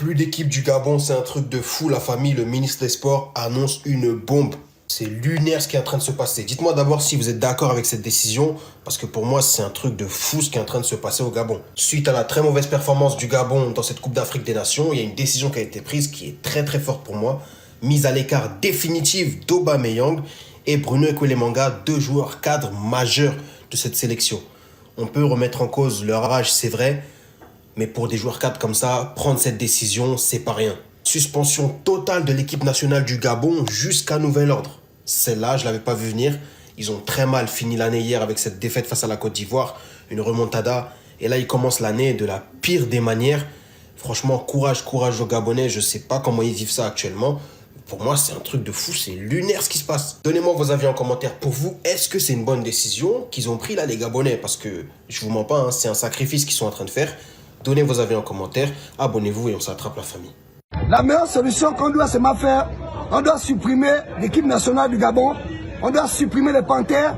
Plus d'équipe du Gabon, c'est un truc de fou. La famille, le ministre des Sports annonce une bombe. C'est lunaire ce qui est en train de se passer. Dites-moi d'abord si vous êtes d'accord avec cette décision, parce que pour moi, c'est un truc de fou ce qui est en train de se passer au Gabon. Suite à la très mauvaise performance du Gabon dans cette Coupe d'Afrique des Nations, il y a une décision qui a été prise qui est très très forte pour moi. Mise à l'écart définitive d'Aubameyang et Bruno Ekwelemanga, deux joueurs cadres majeurs de cette sélection. On peut remettre en cause leur âge, c'est vrai, mais pour des joueurs cadres comme ça, prendre cette décision, c'est pas rien. Suspension totale de l'équipe nationale du Gabon jusqu'à nouvel ordre. Celle-là, je l'avais pas vu venir. Ils ont très mal fini l'année hier avec cette défaite face à la Côte d'Ivoire, une remontada. Et là, ils commencent l'année de la pire des manières. Franchement, courage aux Gabonais. Je sais pas comment ils vivent ça actuellement. Pour moi, c'est un truc de fou, c'est lunaire ce qui se passe. Donnez-moi vos avis en commentaire. Pour vous, est-ce que c'est une bonne décision qu'ils ont pris là, les Gabonais? Parce que, je vous mens pas, hein, c'est un sacrifice qu'ils sont en train de faire. Donnez vos avis en commentaire, abonnez-vous et on s'attrape la famille. La meilleure solution qu'on doit seulement faire, on doit supprimer l'équipe nationale du Gabon, on doit supprimer les Panthères,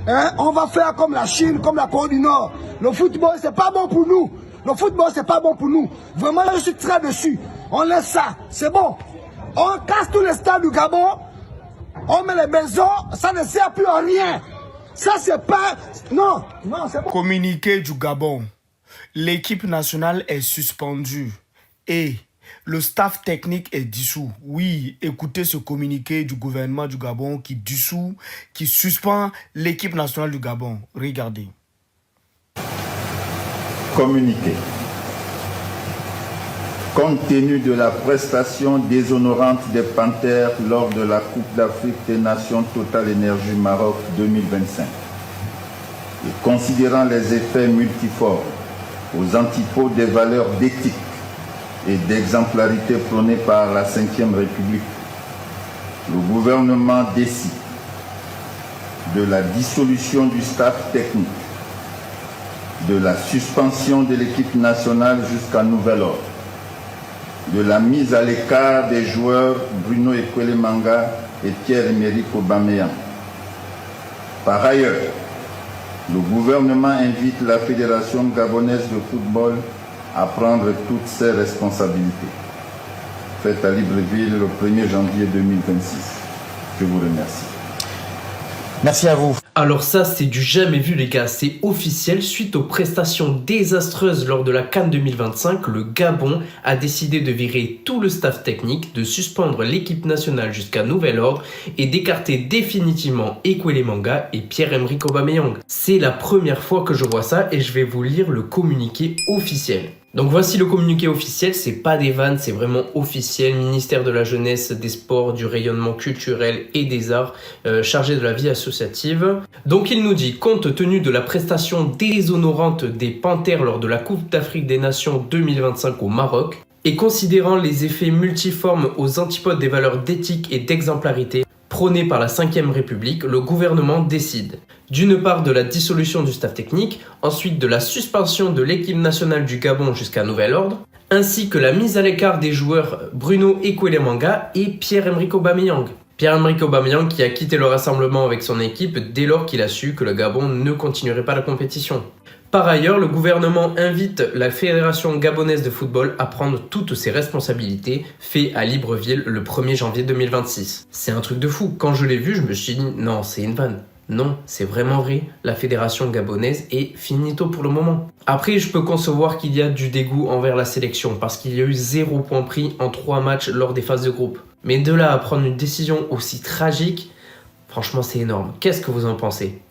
hein? On va faire comme la Chine, comme la Corée du Nord. Le football, c'est pas bon pour nous. Le football, c'est pas bon pour nous. Vraiment, je suis très dessus. On laisse ça, c'est bon. On casse tous les stades du Gabon, on met les maisons, ça ne sert plus à rien. Ça, c'est pas... Non, c'est bon. Communiqué du Gabon. L'équipe nationale est suspendue et le staff technique est dissous. Oui, écoutez ce communiqué du gouvernement du Gabon qui dissout, qui suspend l'équipe nationale du Gabon. Regardez. Communiqué. Compte tenu de la prestation déshonorante des Panthères lors de la Coupe d'Afrique des Nations Total Énergie Maroc 2025 et considérant les effets multiformes aux antipodes des valeurs d'éthique et d'exemplarité prônées par la Ve République, le gouvernement décide de la dissolution du staff technique, de la suspension de l'équipe nationale jusqu'à nouvel ordre, de la mise à l'écart des joueurs Bruno Ekwelemanga et Pierre-Emerick Aubameyang. Par ailleurs, le gouvernement invite la Fédération gabonaise de football à prendre toutes ses responsabilités. Faites à Libreville le 1er janvier 2026. Je vous remercie. Merci à vous. Alors ça, c'est du jamais vu les gars, c'est officiel. Suite aux prestations désastreuses lors de la CAN 2025, le Gabon a décidé de virer tout le staff technique, de suspendre l'équipe nationale jusqu'à nouvel ordre et d'écarter définitivement Ekwelemanga et Pierre-Emerick Aubameyang. C'est la première fois que je vois ça et je vais vous lire le communiqué officiel. Donc voici le communiqué officiel, c'est pas des vannes, c'est vraiment officiel. Ministère de la Jeunesse, des Sports, du Rayonnement culturel et des Arts, chargé de la vie associative. Donc il nous dit, compte tenu de la prestation déshonorante des Panthères lors de la Coupe d'Afrique des Nations 2025 au Maroc, et considérant les effets multiformes aux antipodes des valeurs d'éthique et d'exemplarité prônées par la Ve République, le gouvernement décide d'une part de la dissolution du staff technique, ensuite de la suspension de l'équipe nationale du Gabon jusqu'à nouvel ordre, ainsi que la mise à l'écart des joueurs Bruno Ekwelemanga et Pierre-Emerick Aubameyang. Pierre-Emerick Aubameyang qui a quitté le rassemblement avec son équipe dès lors qu'il a su que le Gabon ne continuerait pas la compétition. Par ailleurs, le gouvernement invite la Fédération gabonaise de football à prendre toutes ses responsabilités, fait à Libreville le 1er janvier 2026. C'est un truc de fou. Quand je l'ai vu, je me suis dit non, c'est une vanne. Non, c'est vraiment vrai, la fédération gabonaise est finito pour le moment. Après, je peux concevoir qu'il y a du dégoût envers la sélection parce qu'il y a eu 0 point pris en 3 matchs lors des phases de groupe. Mais de là à prendre une décision aussi tragique, franchement c'est énorme. Qu'est-ce que vous en pensez ?